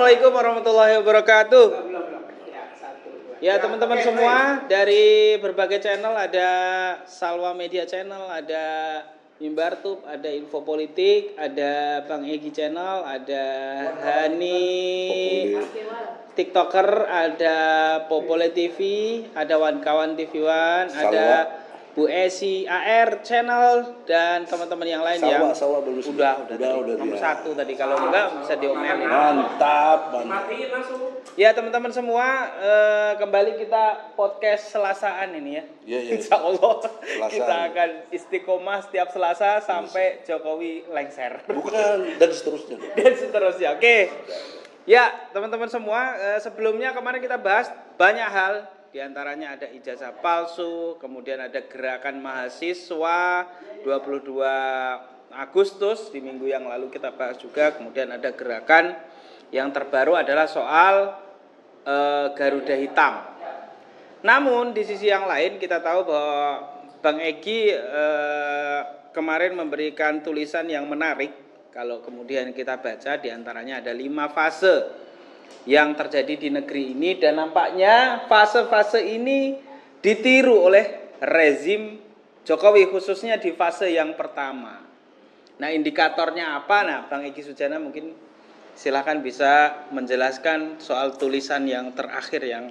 Assalamualaikum warahmatullahi wabarakatuh. Ya teman-teman semua dari berbagai channel, ada Salwa Media Channel, ada Mimbar Tube, ada Info Politik, ada Bang Egi Channel, ada Hani TikToker, ada Popole TV, ada Kawan TV One, ada Bu Esi AR Channel dan teman-teman yang lain Salwa udah nomor satu tadi, kalau enggak bisa diomelin. Mantap. Ya teman-teman semua, kembali kita podcast Selasaan ini ya. Iya. Insya Allah Selasaan. kita akan istiqomah setiap Selasa sampai Jokowi lengser. Bukan, dan seterusnya. Oke. Ya teman-teman semua, sebelumnya kemarin kita bahas banyak hal. Di antaranya ada ijazah palsu, kemudian ada gerakan mahasiswa 22 Agustus di minggu yang lalu kita bahas juga. Kemudian ada gerakan yang terbaru adalah soal Garuda Hitam. Namun di sisi yang lain kita tahu bahwa Bang Egi kemarin memberikan tulisan yang menarik. Kalau kemudian kita baca, di antaranya ada 5 fase yang terjadi di negeri ini, dan nampaknya fase-fase ini ditiru oleh rezim Jokowi, khususnya di fase yang pertama. Nah, indikatornya apa? Nah, Bang Egi Sujana mungkin silakan bisa menjelaskan soal tulisan yang terakhir yang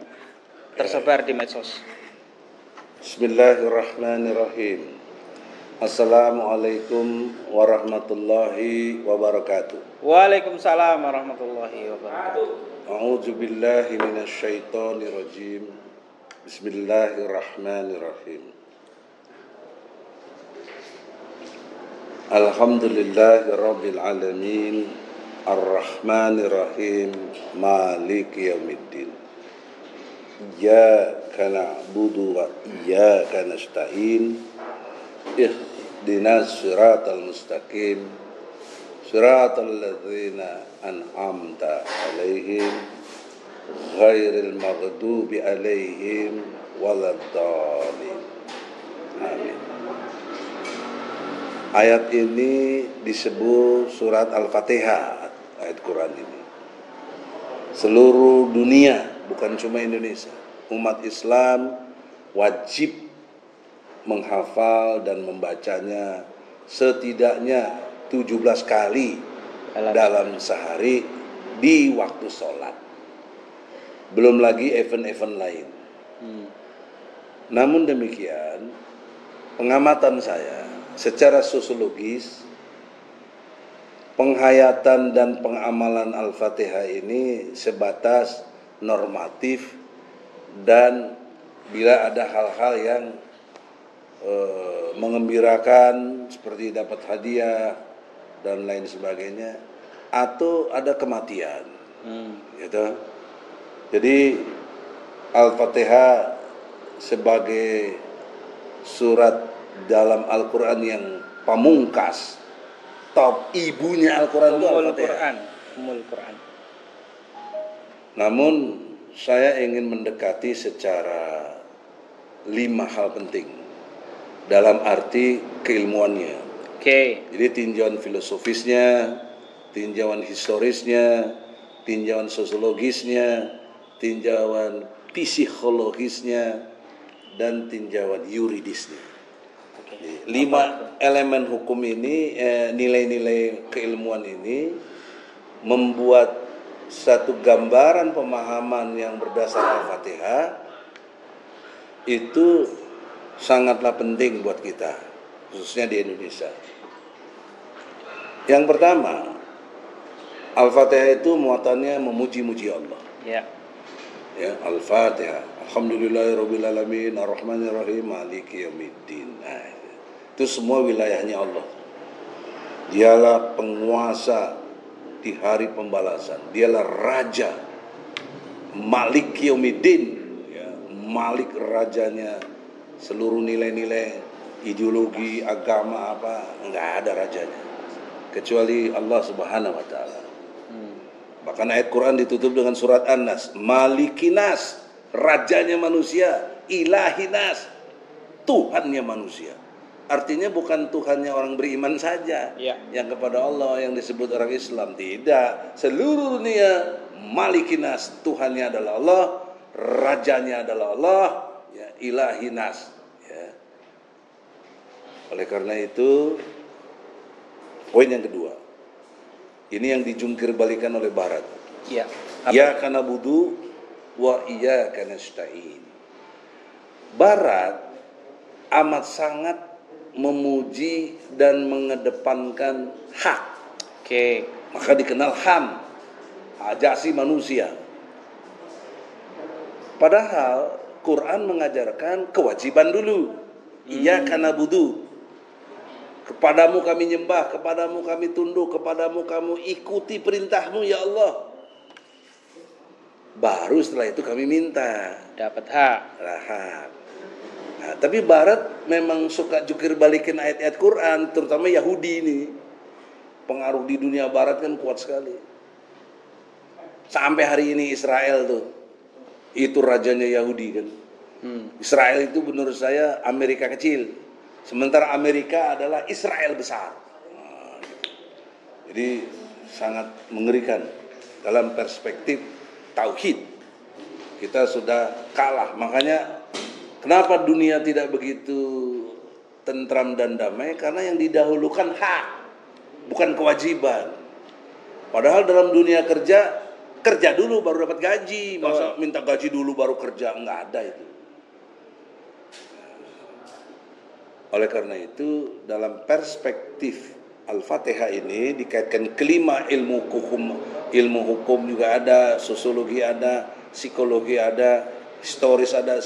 tersebar di medsos. Bismillahirrahmanirrahim. Assalamualaikum warahmatullahi wabarakatuh. Waalaikumsalam warahmatullahi wabarakatuh. A'udzu billahi minasyaitonir rajim. Bismillahirrahmanirrahim. Alhamdulillahirabbil alamin. Ar-Rahmanir-Rahim. Maliki yaumiddin. Iyyaka na'budu wa iyyaka nasta'in. Ihdinas siratal mustaqim. Siratal ladzina an'amta 'alaihim ghairil maghdubi 'alaihim waladdallin. Amin. Ayat ini disebut surat Al-Fatihah, ayat Quran ini. Seluruh dunia, bukan cuma Indonesia, umat Islam wajib menghafal dan membacanya setidaknya 17 kali dalam sehari di waktu sholat. Belum lagi event-event lain. Namun demikian, pengamatan saya secara sosiologis, penghayatan dan pengamalan Al-Fatihah ini sebatas normatif, dan bila ada hal-hal yang mengembirakan seperti dapat hadiah dan lain sebagainya, atau ada kematian, gitu. Jadi Al-Fatihah sebagai surat dalam Al-Quran yang pamungkas, top ibunya Al-Quran itu Al-Fatihah. Ummul Quran. Namun saya ingin mendekati secara 5 hal penting dalam arti keilmuannya. Oke. Jadi tinjauan filosofisnya, tinjauan historisnya, tinjauan sosiologisnya, tinjauan psikologisnya, dan tinjauan yuridisnya. 5 elemen hukum ini, nilai-nilai keilmuan ini membuat satu gambaran pemahaman yang berdasar Al-Fatihah itu sangatlah penting buat kita, khususnya di Indonesia. Yang pertama, Al-Fatihah itu muatannya memuji-muji Allah. Ya. Al-Fatihah. Alhamdulillahirabbil alamin, Ar-Rahmanir-Rahim, Maliki yaumiddin. Nah, itu semua wilayahnya Allah. Dialah penguasa di hari pembalasan. Dialah raja. Malik yaumiddin. Malik rajanya. Seluruh nilai-nilai ideologi agama apa, enggak ada rajanya kecuali Allah Subhanahu wa taala. Bahkan ayat Quran ditutup dengan surat An-Nas, Malikinas, rajanya manusia, Ilahinas, Tuhannya manusia. artinya bukan Tuhannya orang beriman saja Ya. yang kepada Allah yang disebut orang Islam, tidak. Seluruh dunia malikinas, Tuhannya adalah Allah, rajanya adalah Allah, ya, ilahinas, ya. Oleh karena itu, poin yang kedua, ini yang dijungkir balikan oleh Barat. Ya. Iyyaka na'budu wa iyyaka nasta'in. Barat amat sangat memuji dan mengedepankan hak. Oke. Maka dikenal HAM, ajasi manusia. Padahal Quran mengajarkan kewajiban dulu. Iyyaka na'budu. Kepadamu kami nyembah, kepadamu kami tunduk, kepadamu kami ikuti perintahmu ya Allah. Baru setelah itu kami minta Dapat hak. hak. Nah, tapi Barat memang suka jukir balikin ayat-ayat Quran, terutama Yahudi ini. Pengaruh di dunia Barat kan kuat sekali. Sampai hari ini Israel tuh, itu rajanya Yahudi kan. Israel itu menurut saya Amerika kecil. Sementara Amerika adalah Israel besar. Nah, jadi sangat mengerikan dalam perspektif tauhid. Kita sudah kalah. Makanya kenapa dunia tidak begitu tentram dan damai? Karena yang didahulukan hak, bukan kewajiban. Padahal dalam dunia kerja dulu baru dapat gaji. Masa minta gaji dulu baru kerja? Enggak ada itu. Oleh karena itu dalam perspektif Al-Fatihah ini dikaitkan kelima ilmu hukum juga ada, sosiologi ada, psikologi ada, historis ada,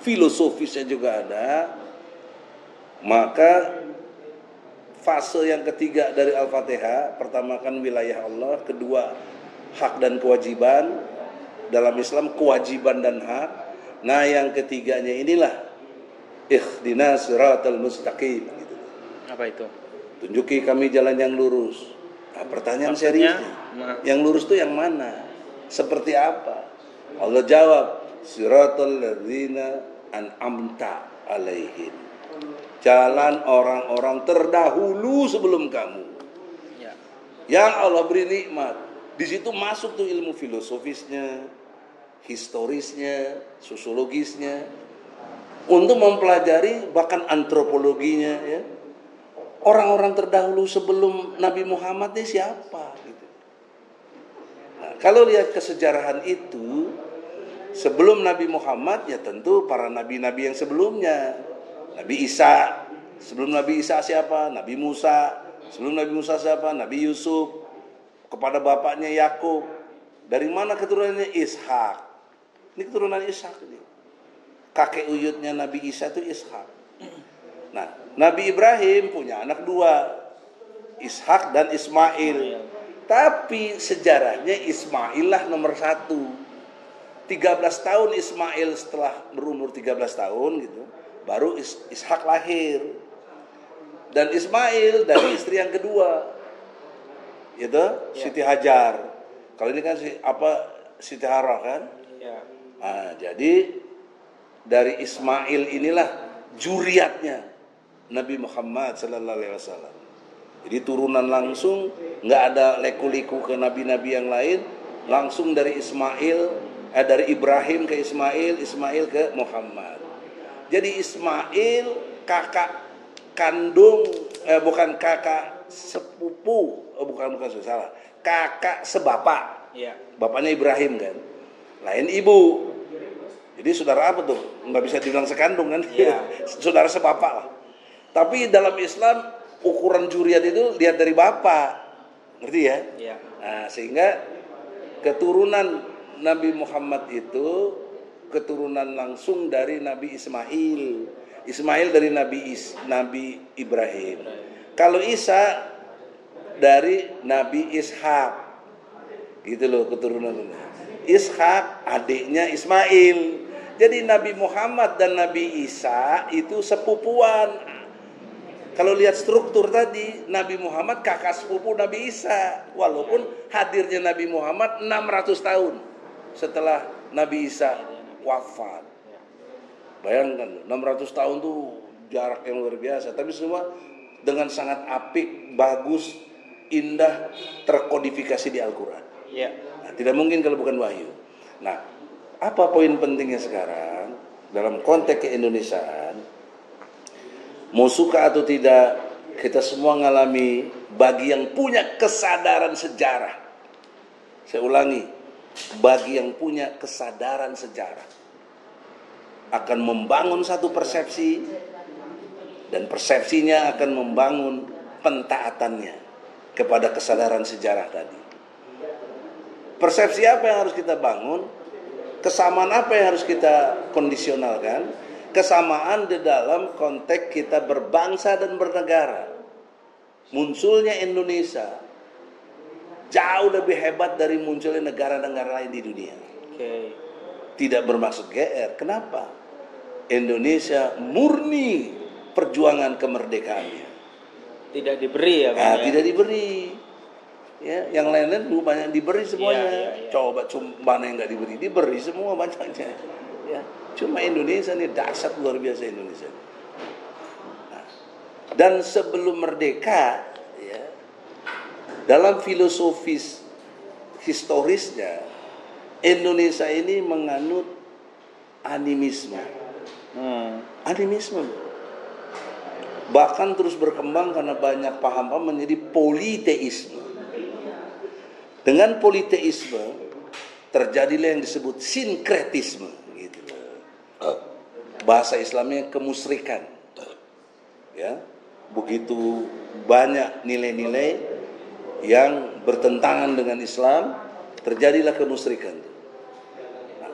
filosofisnya juga ada. Maka fase yang ketiga dari Al-Fatihah, pertama kan wilayah Allah, kedua hak dan kewajiban. Dalam Islam kewajiban dan hak. Nah yang ketiganya inilah ihdinas siratal mustaqim gitu. Apa itu? Tunjuki kami jalan yang lurus. Nah, pertanyaan seriusnya, yang lurus itu yang mana? Seperti apa? Allah jawab, siratal ladzina an'amta alaihim. Jalan orang-orang terdahulu sebelum kamu. Ya. Yang Allah beri nikmat. Di situ masuk tuh ilmu filosofisnya, historisnya, sosiologisnya. Untuk mempelajari bahkan antropologinya, ya. Orang-orang terdahulu sebelum Nabi Muhammad ini siapa gitu. Nah, kalau lihat kesejarahan itu sebelum Nabi Muhammad ya tentu para nabi-nabi yang sebelumnya. Nabi Isa, sebelum Nabi Isa siapa? Nabi Musa. Sebelum Nabi Musa siapa? Nabi Yusuf. Kepada bapaknya Yakub. Dari mana keturunannya? Ishak. Ini keturunan Ishak ini. Kakek uyutnya Nabi Isa itu Ishak. Nah, Nabi Ibrahim punya anak dua, Ishak dan Ismail. Tapi sejarahnya Ismail lah nomor 1. 13 tahun Ismail setelah berumur 13 tahun gitu, baru Ishak lahir. Dan Ismail dari istri yang kedua, itu Siti Hajar. Kalau ini kan Siti Harah kan? Ya. Nah, jadi dari Ismail inilah juriatnya Nabi Muhammad sallallahu alaihi wasallam. Jadi turunan langsung, nggak ada leku-liku ke nabi-nabi yang lain, langsung dari dari Ibrahim ke Ismail, Ismail ke Muhammad. Jadi Ismail kakak kandung, bukan kakak sepupu, bukan salah, kakak sebapak. Ya. Bapaknya Ibrahim kan, lain ibu. Jadi saudara apa tuh? Nggak bisa dibilang sekandung kan? Ya. Saudara sebapak lah. Tapi dalam Islam ukuran juriat itu lihat dari bapak, ngerti ya? Ya. Nah, sehingga keturunan Nabi Muhammad itu keturunan langsung dari Nabi Ismail. Ismail dari Nabi Ibrahim. Kalau Isa dari Nabi Ishak, gitu loh keturunannya. Ishak adiknya Ismail. Jadi Nabi Muhammad dan Nabi Isa itu sepupuan. Kalau lihat struktur tadi, Nabi Muhammad kakak sepupu Nabi Isa. Walaupun hadirnya Nabi Muhammad 600 tahun setelah Nabi Isa wafat. Bayangkan 600 tahun tuh jarak yang luar biasa, tapi semua dengan sangat apik, bagus, indah, terkodifikasi di Al-Quran. Ya. Nah, tidak mungkin kalau bukan wahyu. Nah, apa poin pentingnya sekarang dalam konteks keindonesiaan? Mau suka atau tidak, kita semua mengalami, bagi yang punya kesadaran sejarah. Saya ulangi, bagi yang punya kesadaran sejarah akan membangun satu persepsi, dan persepsinya akan membangun pentaatannya kepada kesadaran sejarah tadi. Persepsi apa yang harus kita bangun? Kesamaan apa yang harus kita kondisionalkan? Kesamaan di dalam konteks kita berbangsa dan bernegara. Munculnya Indonesia jauh lebih hebat dari munculnya negara-negara lain di dunia. Tidak bermaksud GR. Kenapa? Indonesia murni perjuangan kemerdekaannya. Tidak diberi ya, Pak? Nah, tidak diberi. Ya, yang lain-lain dulu banyak diberi semuanya. Iya. Coba mana yang nggak diberi? Diberi semua banyaknya. Ya, cuma Indonesia ini dahsyat, luar biasa Indonesia. Nah, dan sebelum merdeka, ya, dalam filosofis historisnya Indonesia ini menganut animisme. Animisme. Bahkan terus berkembang karena banyak paham-paham menjadi politeisme. Dengan politeisme terjadilah yang disebut sinkretisme, gitu. Bahasa Islamnya kemusyrikan. Ya, begitu banyak nilai-nilai yang bertentangan dengan Islam, terjadilah kemusyrikan. Nah,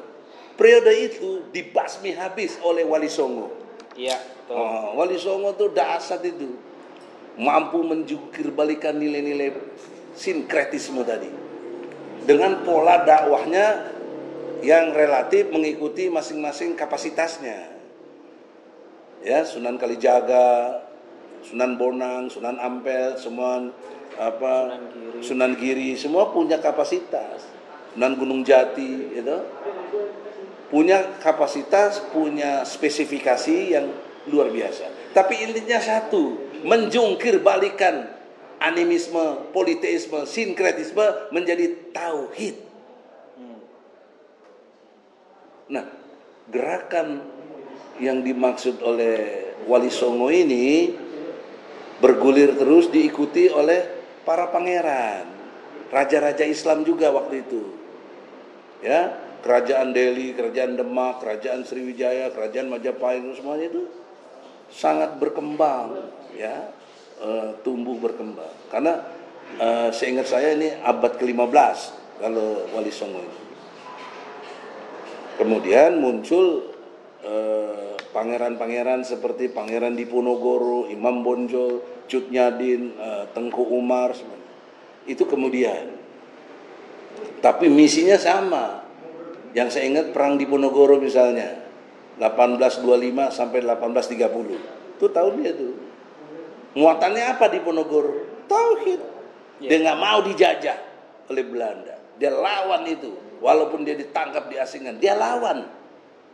periode itu dibasmi habis oleh Wali Songo. Iya. Wali Songo itu dahsyat itu, mampu menjungkir balikan nilai-nilai sinkretisme tadi dengan pola dakwahnya yang relatif mengikuti masing-masing kapasitasnya. Ya, Sunan Kalijaga, Sunan Bonang, Sunan Ampel, semua Sunan Giri, semua punya kapasitas. Sunan Gunung Jati, gitu, punya kapasitas, punya spesifikasi yang luar biasa. Tapi intinya satu, menjungkir balikan animisme, politeisme, sinkretisme menjadi tauhid. Nah, gerakan yang dimaksud oleh Wali Songo ini bergulir terus, diikuti oleh para pangeran, raja-raja Islam juga waktu itu. Ya, kerajaan Delhi, kerajaan Demak, kerajaan Sriwijaya, kerajaan Majapahit, semuanya itu sangat berkembang, ya, tumbuh berkembang. Karena seingat saya ini abad ke-15 kalau Wali Songo ini. Kemudian muncul pangeran-pangeran seperti Pangeran Diponegoro, Imam Bonjol, Cut Nyadin, Tengku Umar, semuanya. Itu kemudian. Tapi misinya sama. Yang saya ingat perang Diponegoro misalnya 1825 sampai 1830. Itu tahunnya itu. Muatannya apa Diponegoro? Tauhid. Dia nggak mau dijajah oleh Belanda. Dia lawan itu. Walaupun dia ditangkap, diasingkan, dia lawan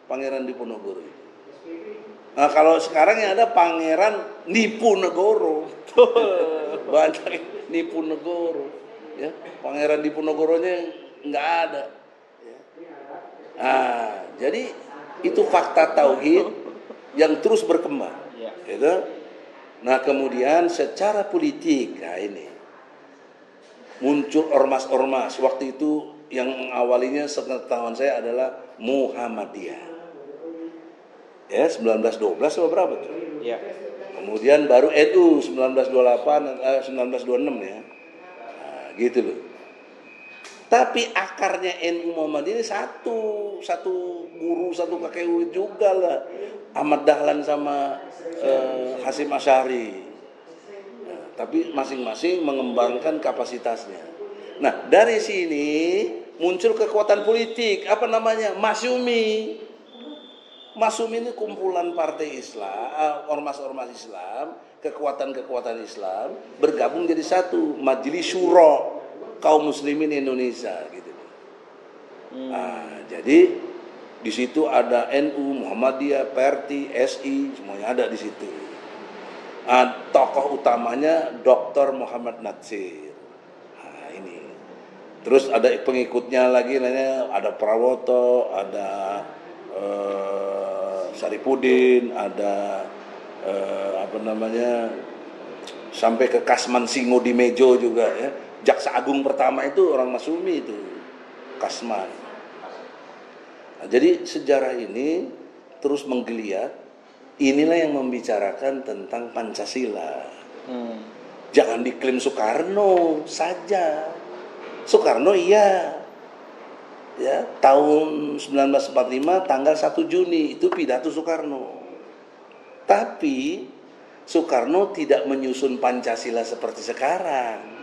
Pangeran Diponegoro itu. Nah, kalau sekarang yang ada Pangeran Nipunegoro. Banyak Nipunegoro. Ya, Pangeran Diponegoronya nggak ada. Ya. Nah, jadi itu fakta tauhid yang terus berkembang. Gitu. Nah, kemudian secara politik, nah ini muncul ormas-ormas. Waktu itu yang awalnya sepengetahuan saya adalah Muhammadiyah. Ya, 1912 atau berapa tuh? Ya. Kemudian baru NU 1926 ya. Nah, gitu loh. Tapi akarnya NU Muhammadiyah ini satu guru, satu kakek uyut juga lah. Ahmad Dahlan sama Hasyim Asy'ari. Nah, tapi masing-masing mengembangkan kapasitasnya. Nah, dari sini muncul kekuatan politik, apa namanya? Masyumi. Masyumi ini kumpulan partai Islam, ormas-ormas Islam, kekuatan-kekuatan Islam bergabung jadi satu, Majelis Syuro kaum muslimin Indonesia gitu. Nah, jadi Di situ ada NU, Muhammadiyah, PRT, SI, semuanya ada di situ. Tokoh utamanya Dr. Muhammad Natsir. Nah, ini. Terus ada pengikutnya lagi, ada Prawoto, ada Saripudin, ada sampai ke Kasman Singo di Mejo juga ya. Jaksa Agung pertama itu orang Masumi itu, Kasman. Nah, jadi sejarah ini terus menggeliat. Inilah yang membicarakan tentang Pancasila. Jangan diklaim Soekarno saja. Soekarno iya. Ya, tahun 1945 tanggal 1 Juni itu pidato Soekarno. Tapi Soekarno tidak menyusun Pancasila seperti sekarang.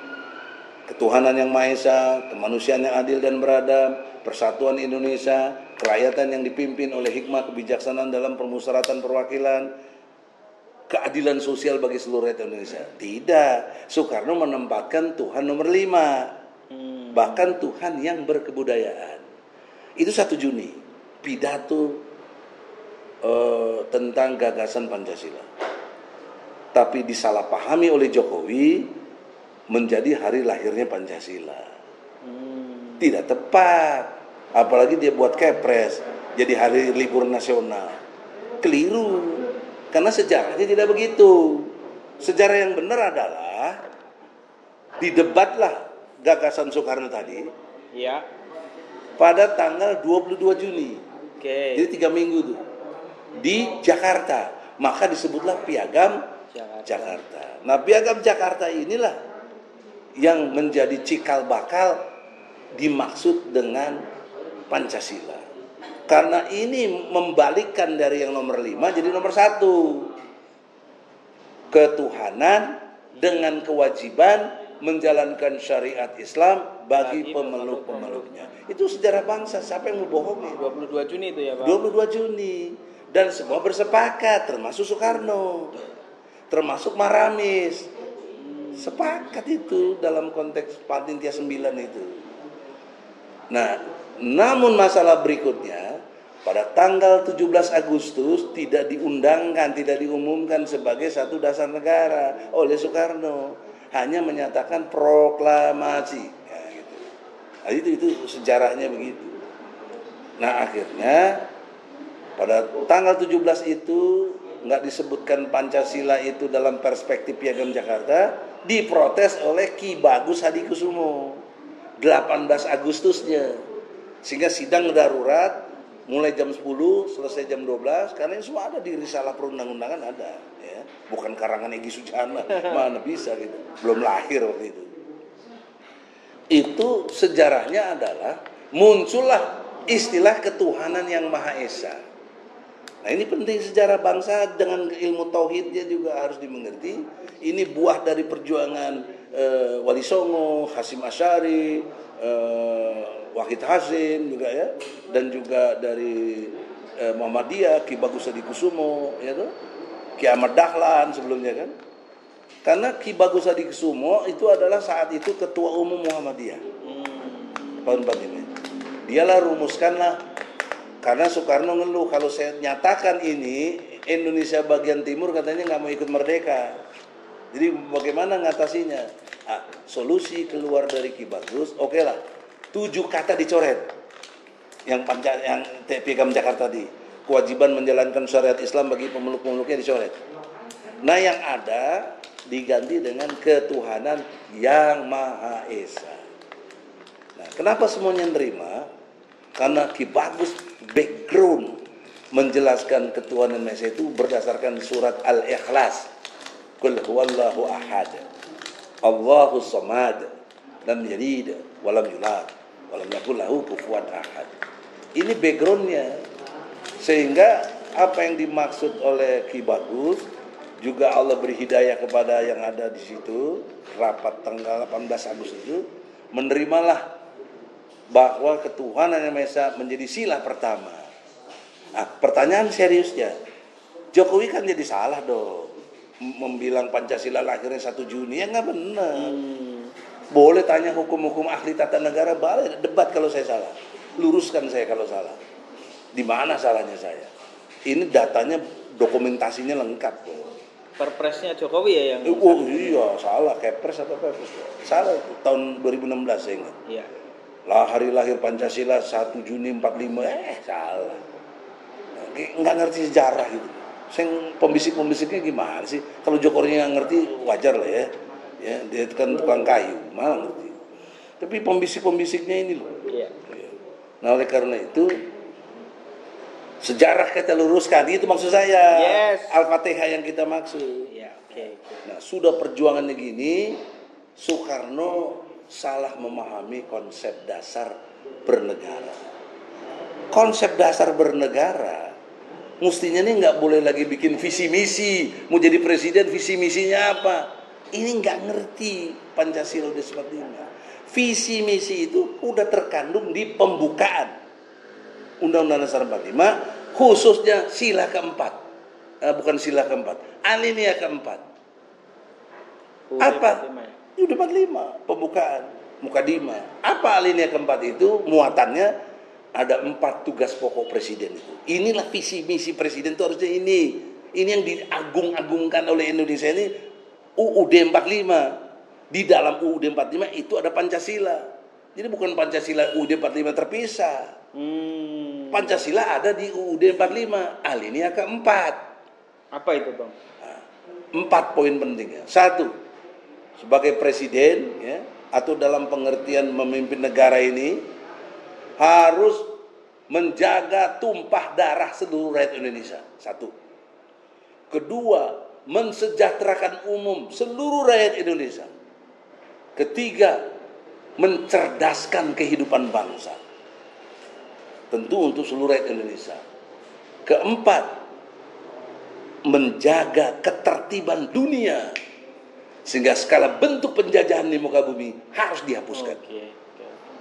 Ketuhanan yang Maha Esa, kemanusiaan yang adil dan beradab, persatuan Indonesia, kerakyatan yang dipimpin oleh hikmah kebijaksanaan dalam permusyawaratan perwakilan, keadilan sosial bagi seluruh rakyat Indonesia. Tidak, Soekarno menempatkan Tuhan nomor 5. Bahkan Tuhan yang berkebudayaan. Itu 1 Juni, pidato tentang gagasan Pancasila. Tapi disalahpahami oleh Jokowi menjadi hari lahirnya Pancasila. Tidak tepat. Apalagi dia buat kepres jadi hari libur nasional. Keliru. Karena sejarahnya tidak begitu. Sejarah yang benar adalah didebatlah gagasan Soekarno tadi. Ya. Pada tanggal 22 Juni. Oke. Jadi 3 minggu tuh. Di Jakarta. Maka disebutlah Piagam Jakarta. Nah, Piagam Jakarta inilah yang menjadi cikal bakal dimaksud dengan Pancasila. Karena ini membalikkan dari yang nomor 5 jadi nomor 1. Ketuhanan dengan kewajiban menjalankan syariat Islam bagi pemeluk-pemeluknya. Itu sejarah bangsa, siapa yang mau bohongin? 22 Juni itu ya, Pak? 22 Juni. Dan semua bersepakat, termasuk Soekarno, termasuk Maramis. Sepakat itu dalam konteks Panitia 9 itu. Nah, namun masalah berikutnya, pada tanggal 17 Agustus tidak diundangkan, tidak diumumkan sebagai satu dasar negara oleh Soekarno. Hanya menyatakan proklamasi. Ya, gitu. Nah, itu sejarahnya begitu. Nah, akhirnya pada tanggal 17 itu nggak disebutkan Pancasila itu dalam perspektif Piagam Jakarta, diprotes oleh Ki Bagus Hadikusumo 18 Agustusnya. Sehingga sidang darurat mulai jam 10 selesai jam 12, karena ini semua ada di risalah perundang-undangan ada ya. Bukan karangan Egy Sujana, mana bisa gitu. Belum lahir waktu itu. Itu sejarahnya adalah muncullah istilah ketuhanan yang Maha Esa. Nah, ini penting sejarah bangsa dengan ilmu tauhidnya juga harus dimengerti. Ini buah dari perjuangan Wali Songo, Hasyim Asy'ari, Wahid Hasim juga ya, dan juga dari Muhammadiyah, Ki Bagus Hadikusumo, ya tuh, Ki Ahmad Dahlan sebelumnya kan. Karena Ki Bagus Hadikusumo itu adalah saat itu ketua umum Muhammadiyah. Tahun 45. Dialah rumuskanlah. Karena Soekarno ngeluh, kalau saya nyatakan ini Indonesia bagian timur katanya nggak mau ikut merdeka. Jadi bagaimana ngatasinya? Solusi keluar dari Ki Bagus, oke lah, 7 kata dicoret. Yang Piagam Jakarta tadi, kewajiban menjalankan syariat Islam bagi pemeluk-pemeluknya dicoret. Nah, yang ada diganti dengan ketuhanan yang Maha Esa. Nah, kenapa semuanya nerima? Karena Ki Bagus background menjelaskan ketuhanan Maha Esa itu berdasarkan surat Al-Ikhlas. Qul huwallahu ahad, Allahus samad, lam yalid wa lam yulad wa lam yakul lahu kufuwan ahad. Ini backgroundnya. Sehingga apa yang dimaksud oleh Ki Bagus juga Allah beri hidayah kepada yang ada di situ, rapat tanggal 18 Agustus itu, menerimalah bahwa ketuhanan yang Maha Esa menjadi sila pertama. Nah, pertanyaan seriusnya, Jokowi kan jadi salah dong membilang Pancasila lahirnya 1 Juni, ya nggak benar. Boleh tanya hukum-hukum ahli tata negara, boleh debat kalau saya salah, luruskan saya kalau salah. Di mana salahnya saya? Ini datanya, dokumentasinya lengkap kok. Perpresnya Jokowi ya yang Oh iya, salah. Kepres atau Perpres? Salah itu. Tahun 2016 saya ingat. Iya. Lah hari lahir Pancasila 1 Juni 45. Salah. Nggak ngerti sejarah gitu. Pembisik-pembisiknya gimana sih? Kalau Jokowi nggak ngerti wajar lah ya. Ya, dia kan tukang kayu, malah ngerti. Tapi pembisik-pembisiknya ini loh. Iya. Nah oleh karena itu sejarah kita luruskan, itu maksud saya. Yes. Al-Fatihah yang kita maksud. Iya, oke. Nah sudah perjuangannya gini, Soekarno salah memahami konsep dasar bernegara. Konsep dasar bernegara mestinya nih nggak boleh lagi bikin visi misi, mau jadi presiden visi misinya apa? Ini nggak ngerti Pancasila udah 45. Visi misi itu udah terkandung di pembukaan Undang-Undang Dasar 45, khususnya sila keempat. Bukan sila keempat, alinea keempat. Apa? Udah 45 pembukaan mukadimah. Apa alinea keempat itu? Muatannya ada 4 tugas pokok presiden itu. Inilah visi misi presiden itu harusnya ini. Ini yang diagung-agungkan oleh Indonesia ini UUD 45. Di dalam UUD 45 itu ada Pancasila. Jadi bukan Pancasila UUD 45 terpisah. Pancasila ada di UUD 45 alinea keempat. Apa itu, Bang? 4 poin pentingnya. 1, sebagai presiden ya, atau dalam pengertian memimpin negara ini harus menjaga tumpah darah seluruh rakyat Indonesia. 1. Kedua, mensejahterakan umum seluruh rakyat Indonesia. Ketiga, mencerdaskan kehidupan bangsa. Tentu untuk seluruh rakyat Indonesia. Keempat, menjaga ketertiban dunia sehingga skala bentuk penjajahan di muka bumi harus dihapuskan.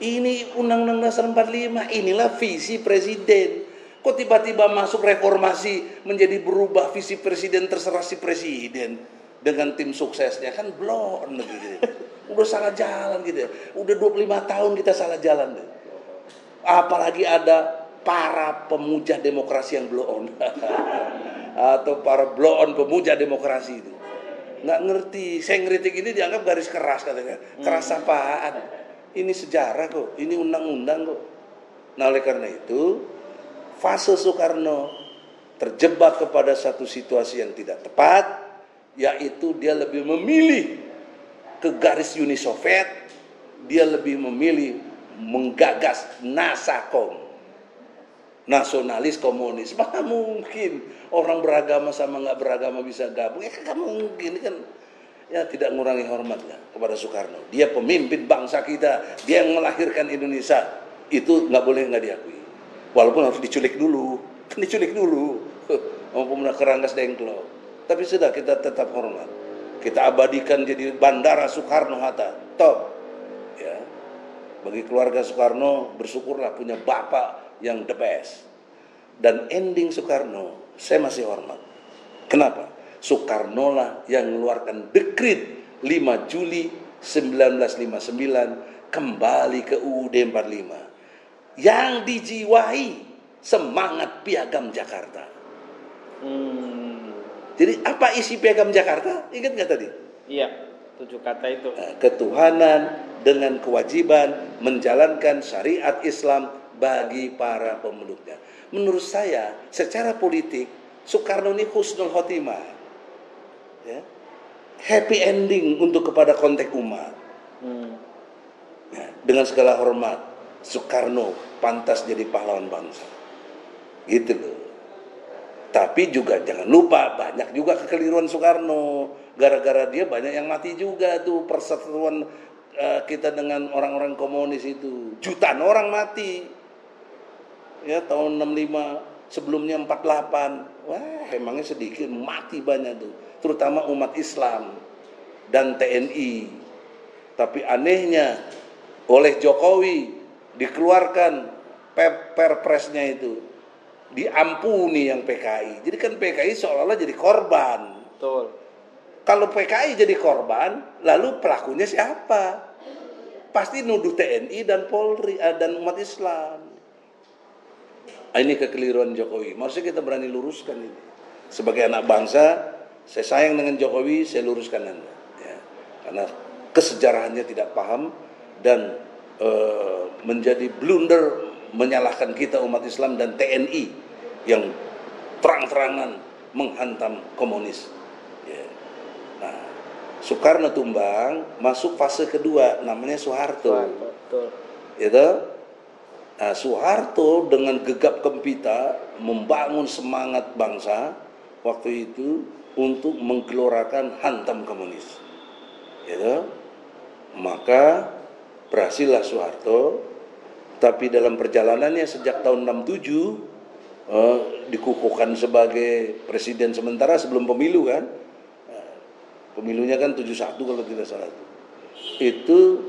Ini Undang-Undang Dasar 45, inilah visi presiden. Kok tiba-tiba masuk reformasi menjadi berubah visi presiden terserah si presiden dengan tim suksesnya, kan blon gitu. Udah salah jalan gitu ya. Udah 25 tahun kita salah jalan deh. Apalagi ada para pemuja demokrasi yang blow on atau para blow on pemuja demokrasi itu nggak ngerti. Saya ngeritik ini dianggap garis keras katanya. Keras apaan? Ini sejarah kok, ini undang-undang kok. Nah oleh karena itu fase Soekarno terjebak kepada satu situasi yang tidak tepat, yaitu dia lebih memilih ke garis Uni Soviet, dia lebih memilih menggagas Nasakom, nasionalis komunis. Mana mungkin orang beragama sama nggak beragama bisa gabung? Ya kan mungkin, kan ya tidak mengurangi hormat ya kepada Soekarno. Dia pemimpin bangsa kita, dia yang melahirkan Indonesia, itu nggak boleh nggak diakui. Walaupun harus diculik dulu, kan diculik dulu, maupun Keranggas Dengklok. Tapi sudah, kita tetap hormat. Kita abadikan jadi Bandara Soekarno Hatta, top. Ya, bagi keluarga Soekarno bersyukurlah punya bapak yang the best. Dan ending Soekarno, saya masih hormat. Kenapa? Soekarno lah yang mengeluarkan dekrit 5 Juli 1959 kembali ke UUD 45 yang dijiwai semangat Piagam Jakarta. Jadi apa isi Piagam Jakarta? Ingat nggak tadi? Iya, 7 kata itu. Ketuhanan dengan kewajiban menjalankan syariat Islam bagi para pemeluknya. Menurut saya, secara politik Soekarno ini husnul khotimah, ya, happy ending untuk kepada konteks umat. Ya, dengan segala hormat, Soekarno pantas jadi pahlawan bangsa, gitu loh. Tapi juga jangan lupa banyak juga kekeliruan Soekarno. Gara-gara dia banyak yang mati juga tuh perseteruan kita dengan orang-orang komunis itu. Jutaan orang mati. Ya tahun 65, sebelumnya 48. Wah, emangnya sedikit, mati banyak tuh. Terutama umat Islam dan TNI. Tapi anehnya oleh Jokowi dikeluarkan perpresnya itu. Diampuni yang PKI. Jadi kan PKI seolah-olah jadi korban. Betul. Kalau PKI jadi korban, lalu pelakunya siapa? Pasti nuduh TNI dan Polri dan umat Islam. Ini kekeliruan Jokowi. Maksudnya kita berani luruskan ini. Sebagai anak bangsa, saya sayang dengan Jokowi, saya luruskan Anda. Ya. Karena kesejarahannya tidak paham dan menjadi blunder menyalahkan kita umat Islam dan TNI yang terang-terangan menghantam komunis. Ya. Nah, Soekarno tumbang, masuk fase kedua, namanya Soeharto. Betul. Gitu? Nah, Soeharto dengan gegap gempita membangun semangat bangsa waktu itu untuk menggelorakan hantam komunis. Gitu? Maka berhasillah Soeharto, tapi dalam perjalanannya sejak tahun 67 dikukuhkan sebagai presiden sementara sebelum pemilu kan. Pemilunya kan 71 kalau tidak salah. Itu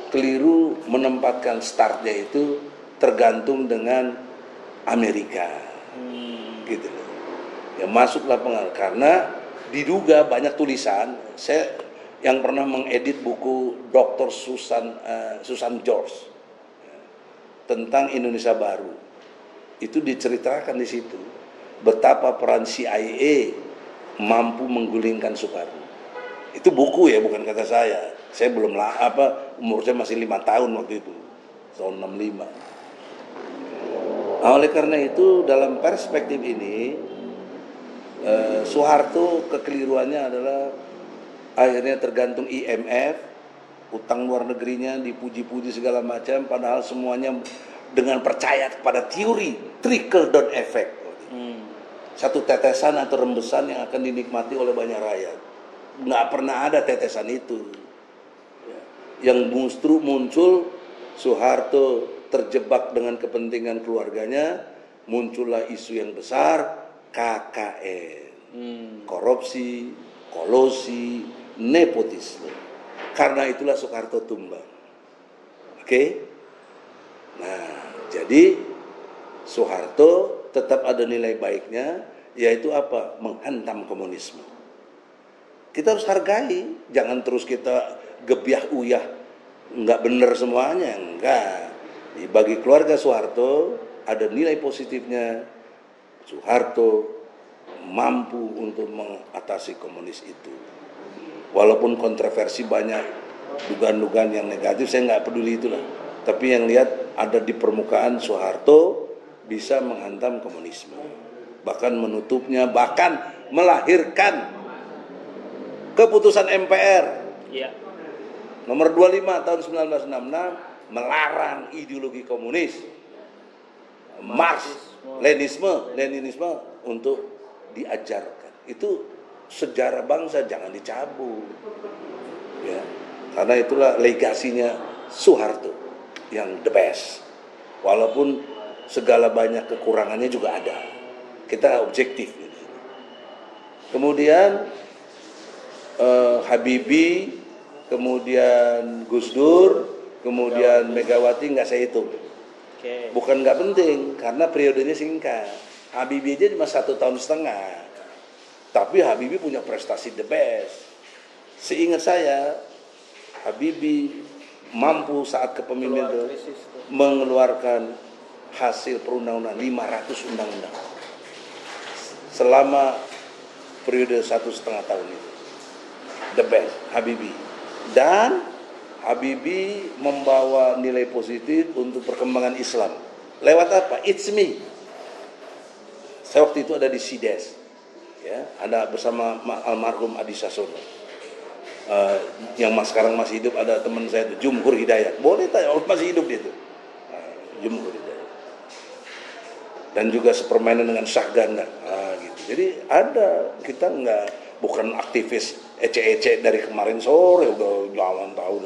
keliru menempatkan startnya itu tergantung dengan Amerika. Gitu loh. Ya masuklah pengaruh karena diduga banyak tulisan. Saya yang pernah mengedit buku Dr. Susan George tentang Indonesia Baru. Itu diceritakan di situ betapa peran CIA mampu menggulingkan Soekarno. Itu buku ya, bukan kata saya. Saya belum umur saya masih 5 tahun waktu itu. Tahun 65. Nah, oleh karena itu dalam perspektif ini Soeharto kekeliruannya adalah akhirnya tergantung IMF, utang luar negerinya dipuji-puji segala macam, padahal semuanya dengan percaya kepada teori trickle down effect. Satu tetesan atau rembesan yang akan dinikmati oleh banyak rakyat. Nggak pernah ada tetesan itu. Yang justru muncul Soeharto terjebak dengan kepentingan keluarganya, muncullah isu yang besar KKN, korupsi, kolusi, nepotisme. Karena itulah Soeharto tumbang. Oke? Nah, jadi Soeharto tetap ada nilai baiknya, yaitu apa? Menghantam komunisme. Kita harus hargai, jangan terus kita gebyah uyah, nggak benar semuanya, enggak. Bagi keluarga Soeharto ada nilai positifnya. Soeharto mampu untuk mengatasi komunis itu. Walaupun kontroversi banyak, dugaan-dugaan yang negatif, saya nggak peduli itulah. Tapi yang lihat ada di permukaan Soeharto bisa menghantam komunisme, bahkan menutupnya, bahkan melahirkan keputusan MPR nomor 25 tahun 1966 melarang ideologi komunis, Leninisme untuk diajarkan. Itu sejarah bangsa, jangan dicabut. Ya, karena itulah legasinya Soeharto yang the best. Walaupun segala banyak kekurangannya juga ada. Kita objektif. Kemudian Habibie, kemudian Gus Dur, kemudian Megawati nggak saya hitung. Bukan nggak penting, karena periodenya singkat. Habibie aja cuma 1,5 tahun. Tapi Habibie punya prestasi the best. Seingat saya, Habibie mampu saat kepemimpinan mengeluarkan hasil perundang-undangan 500 undang-undang selama periode 1,5 tahun itu. The best, Habibie. Dan Habibie membawa nilai positif untuk perkembangan Islam. Lewat apa? It's me. Saya waktu itu ada di Sides, ya, ada bersama almarhum Adi Sasono. Yang sekarang masih hidup, ada teman saya itu, Jumhur Hidayat. Boleh tanya, masih hidup dia itu. Jumhur Hidayat. Dan juga sepermainan dengan Syah Ganda. Gitu. Jadi ada, kita bukan aktivis ece-ece dari kemarin sore, udah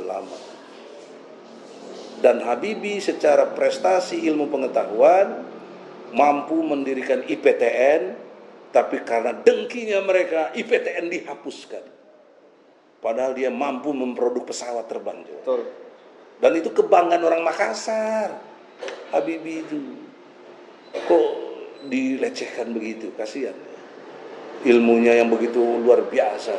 lama. Dan Habibie secara prestasi ilmu pengetahuan mampu mendirikan IPTN, tapi karena dengkinya mereka IPTN dihapuskan. Padahal dia mampu memproduk pesawat terbang. Betul. Dan itu kebanggaan orang Makassar. Habibie itu kok dilecehkan begitu, kasihan. Ilmunya yang begitu luar biasa,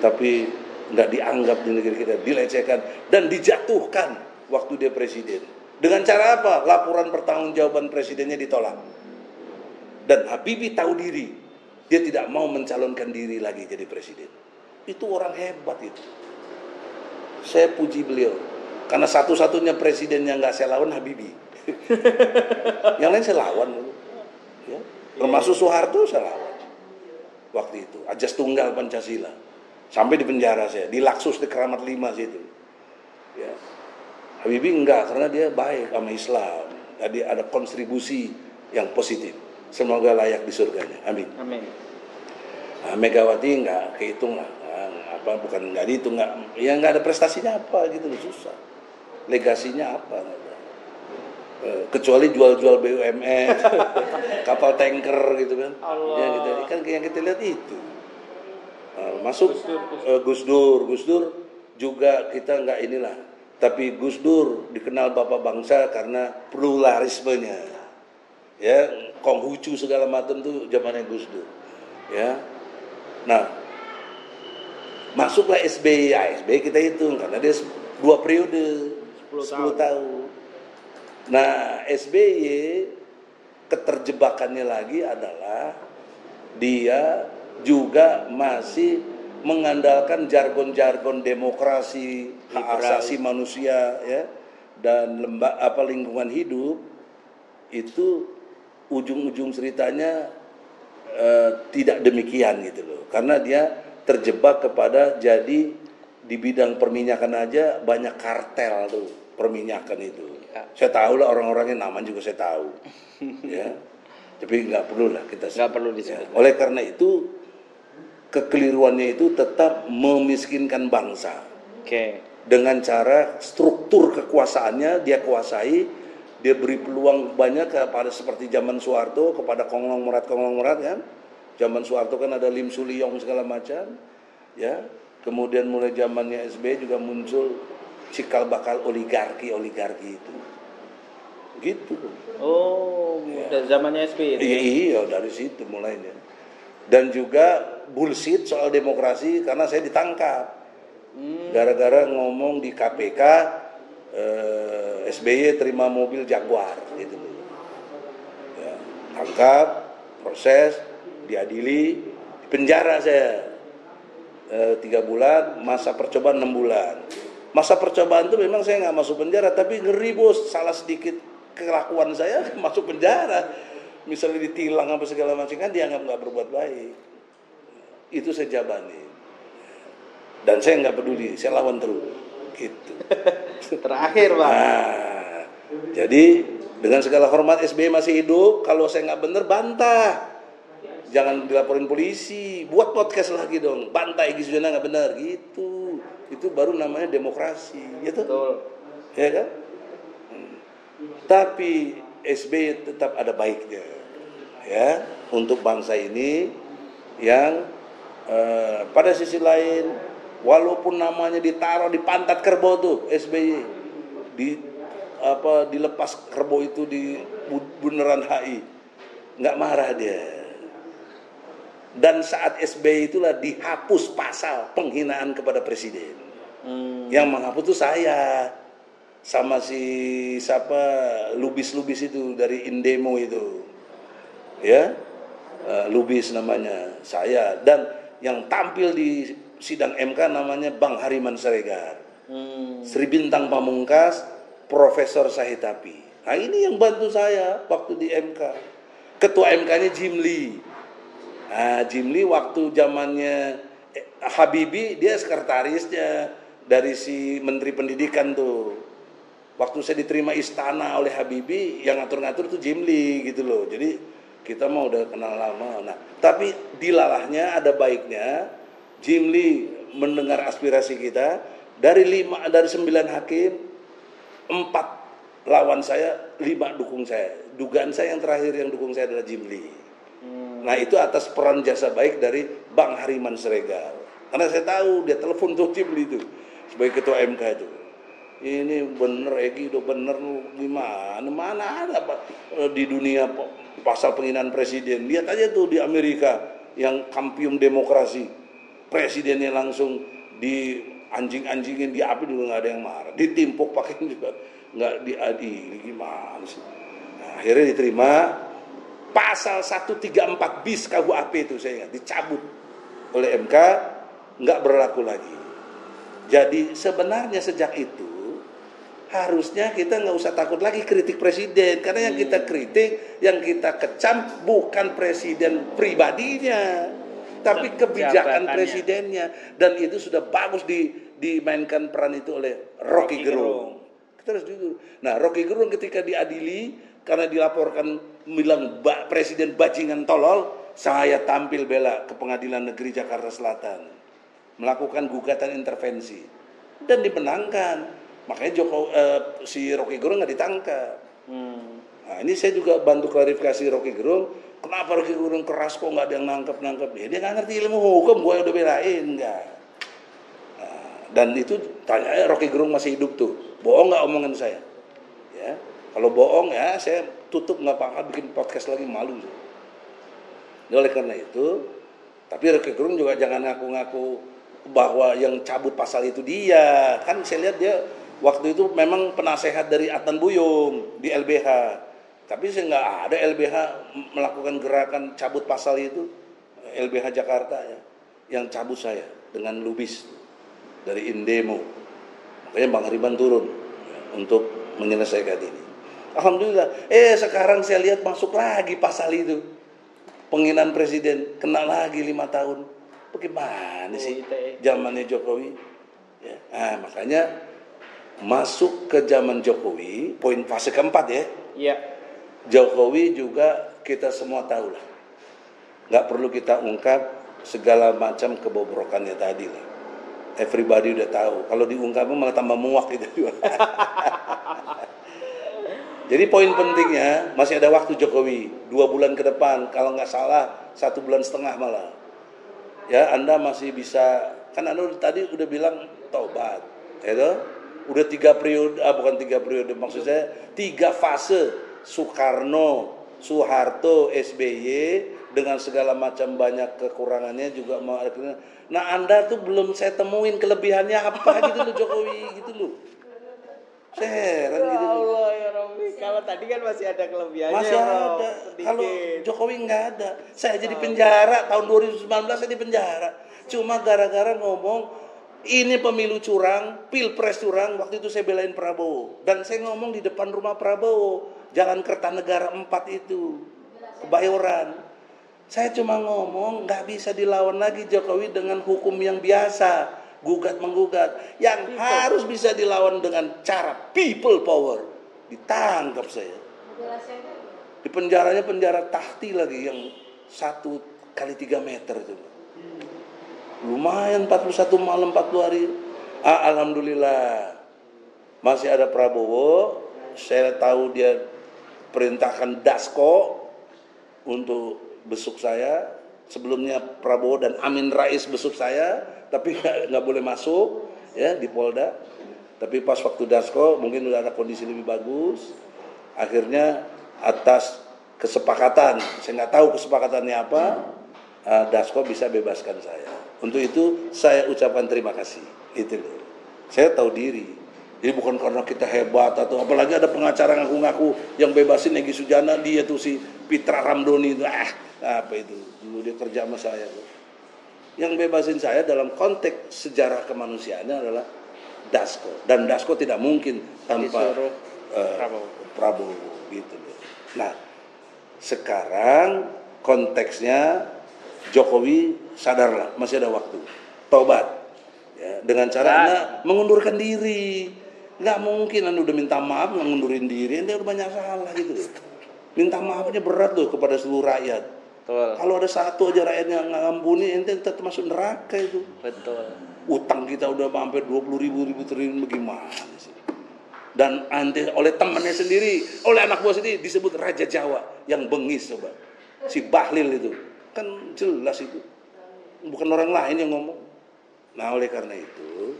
tapi nggak dianggap di negeri kita, dilecehkan dan dijatuhkan waktu dia presiden. Dengan cara apa? Laporan pertanggungjawaban presidennya ditolak. Dan Habibie tahu diri, dia tidak mau mencalonkan diri lagi jadi presiden. Itu orang hebat itu. Saya puji beliau. Karena satu-satunya presiden yang nggak saya lawan Habibie. Yang lain saya lawan. Ya. Termasuk Soeharto saya lawan. Waktu itu, Ajas Tunggal Pancasila. Sampai di penjara saya, di Laksus di Keramat 5 situ. Ya. Habibie enggak, karena dia baik sama Islam. Jadi ada kontribusi yang positif. Semoga layak di surganya. Amin. Amin. Nah, Megawati enggak kehitung lah. Apa bukan enggak dihitung, enggak, ya enggak ada prestasinya apa gitu loh, susah. Legasinya apa? Kecuali jual-jual BUMN, kapal tanker gitu kan. Allah. Yang kita lihat itu. Masuk Gus Dur juga kita enggak inilah. Tapi Gus Dur dikenal bapak bangsa karena pluralismenya. Ya, Konghucu segala macam tuh zamannya Gus Dur. Ya. Nah, masuklah SBY. Ya, SBY kita hitung karena dia 2 periode, 10 tahun. Nah, SBY keterjebakannya lagi adalah dia juga masih mengandalkan jargon-jargon demokrasi, hak asasi manusia, ya, dan lingkungan hidup. Itu ujung-ujung ceritanya tidak demikian gitu loh, karena dia terjebak kepada jadi di bidang perminyakan aja banyak kartel tuh perminyakan itu. Ya. Saya tahu lah orang-orangnya, nama juga saya tahu. Ya, tapi nggak perlu lah kita. Nggak perlu disebut. Ya. Oleh karena itu kekeliruannya itu tetap memiskinkan bangsa. Oke. Dengan cara struktur kekuasaannya dia kuasai, dia beri peluang banyak kepada seperti zaman Soeharto kepada konglomerat kan. Zaman Soeharto kan ada Lim Suliyong segala macam, ya. Kemudian mulai zamannya SBY juga muncul cikal bakal oligarki itu. Gitu. Oh, ya. Zamannya SBY. Iya, dari situ mulainya. Dan juga bullshit soal demokrasi karena saya ditangkap. Gara-gara ngomong di KPK SBY terima mobil Jaguar gitu. Ya, tangkap, proses, diadili, penjara saya 3 bulan, masa percobaan 6 bulan. Masa percobaan itu memang saya nggak masuk penjara, tapi ngeri bos, salah sedikit kelakuan saya masuk penjara. Misalnya ditilang apa segala macam kan dianggap nggak berbuat baik. Itu saya jabani. Dan saya nggak peduli, saya lawan terus. Gitu. Terakhir Bang. Nah, jadi dengan segala hormat SBY masih hidup, kalau saya nggak bener bantah. Jangan dilaporin polisi, buat podcast lagi dong, bantai Egy Sujana nggak benar gitu. Itu baru namanya demokrasi, gitu. Betul. Ya kan? Tapi SBY tetap ada baiknya, ya, untuk bangsa ini yang pada sisi lain, walaupun namanya ditaruh di pantat kerbau tuh SBY, dilepas kerbau itu di Bundaran HI, nggak marah dia. Dan saat SBY itulah dihapus pasal penghinaan kepada presiden. Yang menghapus itu saya sama si siapa Lubis itu dari Indemo itu, ya, Lubis namanya saya, dan yang tampil di sidang MK namanya Bang Hariman Siregar, Sri Bintang Pamungkas, Profesor Sahitapi. Nah ini yang bantu saya waktu di MK. Ketua MK-nya Jim Lee. Nah, Jim Lee waktu zamannya Habibie dia sekretarisnya dari si Menteri Pendidikan tuh. Waktu saya diterima istana oleh Habibie, yang ngatur-ngatur tuh Jim Lee gitu loh. Jadi kita mah udah kenal lama. Nah, tapi dilalahnya ada baiknya Jim Lee mendengar aspirasi kita, dari 9 hakim 4 lawan saya, 5 dukung saya. Dugaan saya yang terakhir yang dukung saya adalah Jim Lee. Nah itu atas peran jasa baik dari Bang Hariman Siregar. Karena saya tahu dia telepon tuh Jim Lee itu sebagai ketua MK itu. Ini bener Egy, udah bener gimana? Mana ada Pak di dunia pasal penghinaan presiden. Lihat aja tuh di Amerika yang kampium demokrasi, presidennya langsung anjing-anjingin di api juga nggak ada yang marah, ditimpuk pakai juga nggak diadili, gimana sih? Nah, akhirnya diterima. Pasal 134 bis KUHP itu saya ingat dicabut oleh MK, nggak berlaku lagi. Jadi sebenarnya sejak itu harusnya kita nggak usah takut lagi kritik presiden, karena yang kita kritik, yang kita kecam bukan presiden pribadinya, tapi kebijakan presidennya, dan itu sudah bagus dimainkan peran itu oleh Rocky Gerung. Kita harus jujur. Nah, Rocky Gerung ketika diadili karena dilaporkan bilang presiden bajingan tolol, saya tampil bela ke Pengadilan Negeri Jakarta Selatan, melakukan gugatan intervensi dan dimenangkan. Makanya si Rocky Gerung nggak ditangkap. Nah, ini saya juga bantu klarifikasi Rocky Gerung. Kenapa Rocky Gerung keras kok nggak ada yang nangkep? Ya, dia nggak ngerti ilmu hukum, gue udah belain nggak. Nah, dan itu tanya Rocky Gerung masih hidup tuh, bohong nggak omongan saya? Ya, kalau bohong ya saya tutup, nggak apa-apa, bikin podcast lagi, malu. Oleh karena itu, tapi Rocky Gerung juga jangan ngaku-ngaku bahwa yang cabut pasal itu dia. Kan saya lihat dia waktu itu memang penasehat dari Adnan Buyung di LBH. Tapi saya nggak ada LBH melakukan gerakan cabut pasal itu. LBH Jakarta ya, yang cabut saya dengan Lubis dari Indemo. Makanya Bang Hariban turun untuk menyelesaikan ini. Alhamdulillah. Sekarang saya lihat masuk lagi pasal itu. Penghinaan presiden kena lagi 5 tahun. Bagaimana sih zamannya Jokowi? Ya. Nah, makanya masuk ke zaman Jokowi, poin fase keempat ya. Iya. Jokowi juga kita semua tahu lah. Nggak perlu kita ungkap segala macam kebobrokannya tadi lah. Everybody udah tahu. Kalau diungkapnya malah tambah muak gitu. Jadi poin pentingnya masih ada waktu Jokowi 2 bulan ke depan, kalau nggak salah 1,5 bulan malah. Ya, Anda masih bisa, kan Anda tadi udah bilang taubat, ya, udah 3 periode, bukan 3 periode, maksud saya 3 fase, Soekarno, Soeharto, SBY dengan segala macam banyak kekurangannya juga. Nah, Anda tuh belum saya temuin kelebihannya apa gitu loh Jokowi gitu loh. Saya heran gitu. Allah ya Romi, kalau tadi kan masih ada kelebihannya. Masih ada. Kalau Jokowi nggak ada. Saya jadi penjara tahun 2019, saya di penjara. Cuma gara-gara ngomong ini pemilu curang, pilpres curang. Waktu itu saya belain Prabowo dan saya ngomong di depan rumah Prabowo, Jalan Kertanegara 4 itu, Kebayoran. Saya cuma ngomong nggak bisa dilawan lagi Jokowi dengan hukum yang biasa. Gugat menggugat, yang harus bisa dilawan dengan cara people power. Ditangkap saya, di penjaranya penjara tahti lagi yang 1 kali 3 meter itu. Lumayan 41 malam 40 hari. Alhamdulillah masih ada Prabowo. Saya tahu dia perintahkan Dasko untuk besuk saya. Sebelumnya Prabowo dan Amin Rais besuk saya, tapi nggak boleh masuk ya di Polda. Tapi pas waktu Dasko mungkin udah ada kondisi lebih bagus. Akhirnya atas kesepakatan, saya nggak tahu kesepakatannya apa, Dasko bisa bebaskan saya. Untuk itu saya ucapkan terima kasih. Itu loh. Saya tahu diri. Jadi bukan karena kita hebat atau apalagi ada pengacara ngaku-ngaku yang bebasin Egy Sujana, dia tuh si Pitra Ramdhani itu. Apa itu? Dulu dia kerja sama saya. Yang bebasin saya dalam konteks sejarah kemanusiaannya adalah Dasko. Dan Dasko tidak mungkin tanpa Prabowo gitu loh. Nah, sekarang konteksnya Jokowi sadarlah, masih ada waktu. Taubat. Ya, dengan cara Anda mengundurkan diri. Nggak mungkin Anda udah minta maaf ngundurin diri, Anda udah banyak salah gitu loh. Minta maafnya berat loh kepada seluruh rakyat. Betul. Kalau ada satu aja rakyat yang nggak ngampuni, ente tetap masuk neraka itu. Betul. Utang kita udah hampir 20 ribu triliun, bagaimana sih? Dan ente oleh temannya sendiri, oleh anak buah sendiri disebut Raja Jawa yang bengis coba. Si Bahlil itu kan jelas itu, bukan orang lain yang ngomong. Nah oleh karena itu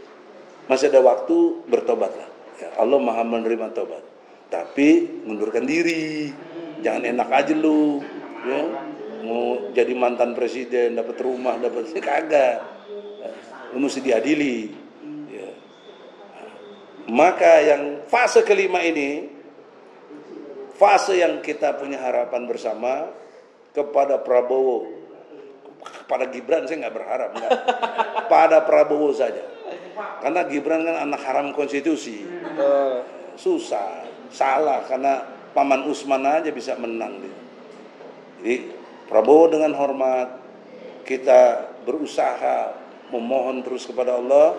masih ada waktu, bertobatlah. Ya, Allah Maha menerima tobat. Tapi mundurkan diri, jangan enak aja lu. Ya. Mau jadi mantan presiden, dapat rumah, dapat kagak. Lu mesti diadili. Maka yang fase kelima ini, fase yang kita punya harapan bersama kepada Prabowo. Kepada Gibran saya nggak berharap, enggak. Pada Prabowo saja. Karena Gibran kan anak haram konstitusi. Susah, salah karena Paman Usman aja bisa menang dia. Jadi Prabowo dengan hormat kita berusaha memohon terus kepada Allah,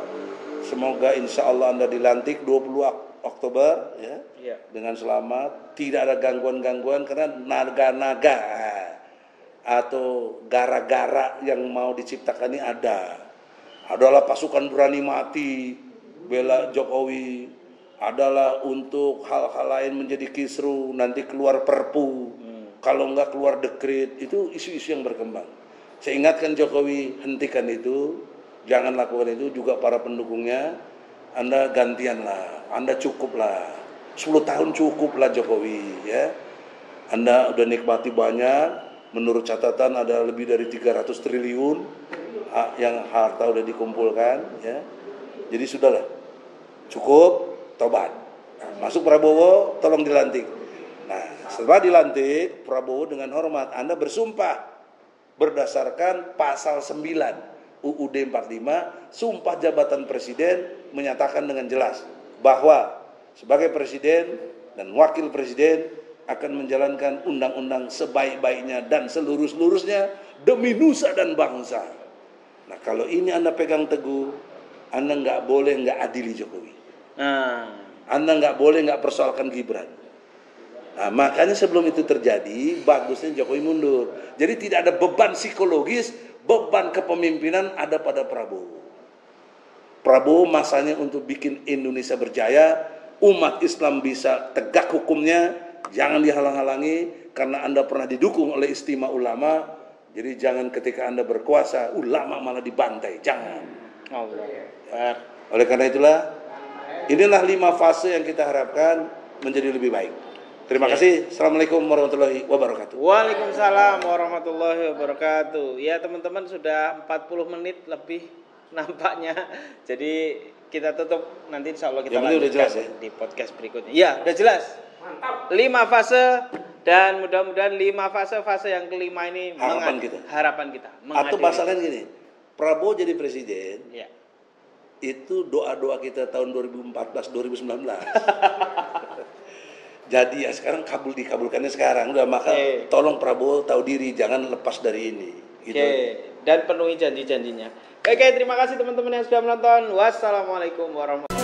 semoga insya Allah Anda dilantik 20 Oktober ya, dengan selamat, tidak ada gangguan-gangguan karena naga-naga atau gara-gara yang mau diciptakan ini adalah pasukan berani mati bela Jokowi, adalah untuk hal-hal lain menjadi kisru, nanti keluar perpu, kalau enggak keluar dekret, itu isu-isu yang berkembang. Saya ingatkan Jokowi, hentikan itu, jangan lakukan itu. Juga para pendukungnya, Anda gantianlah, Anda cukuplah, 10 tahun cukuplah Jokowi ya. Anda udah nikmati banyak, menurut catatan ada lebih dari 300 triliun yang harta udah dikumpulkan ya. Jadi sudahlah, cukup, tobat. Masuk Prabowo, tolong dilantik. Nah, setelah dilantik, Prabowo dengan hormat, Anda bersumpah berdasarkan pasal 9 UUD 45, sumpah jabatan presiden menyatakan dengan jelas bahwa sebagai presiden dan wakil presiden akan menjalankan undang-undang sebaik-baiknya dan seluruh-seluruhnya demi nusa dan bangsa. Nah, kalau ini Anda pegang teguh, Anda nggak boleh nggak adili Jokowi. Anda nggak boleh nggak persoalkan Gibran. Nah, makanya sebelum itu terjadi, bagusnya Jokowi mundur. Jadi tidak ada beban psikologis, beban kepemimpinan ada pada Prabowo. Prabowo masanya untuk bikin Indonesia berjaya, umat Islam bisa tegak hukumnya, jangan dihalang-halangi, karena Anda pernah didukung oleh istimewa ulama. Jadi jangan ketika Anda berkuasa, ulama malah dibantai, jangan. Oleh karena itulah, inilah 5 fase yang kita harapkan menjadi lebih baik. Terima kasih. Assalamualaikum warahmatullahi wabarakatuh. Waalaikumsalam warahmatullahi wabarakatuh. Ya teman-teman, sudah 40 menit lebih nampaknya. Jadi kita tutup, nanti insya Allah kita lanjutkan jelas, ya? Di podcast berikutnya. Ya, udah jelas. Mantap. 5 fase, dan mudah-mudahan 5 fase yang kelima ini harapan kita. Atau bahasanya gini, Prabowo jadi presiden. Ya. Itu doa-doa kita tahun 2014 2019. Jadi ya sekarang dikabulkannya sekarang. Udah, maka tolong Prabowo tahu diri, jangan lepas dari ini. Gitu. Dan penuhi janji-janjinya. Oke, terima kasih teman-teman yang sudah menonton. Wassalamualaikum warahmatullahi wabarakatuh.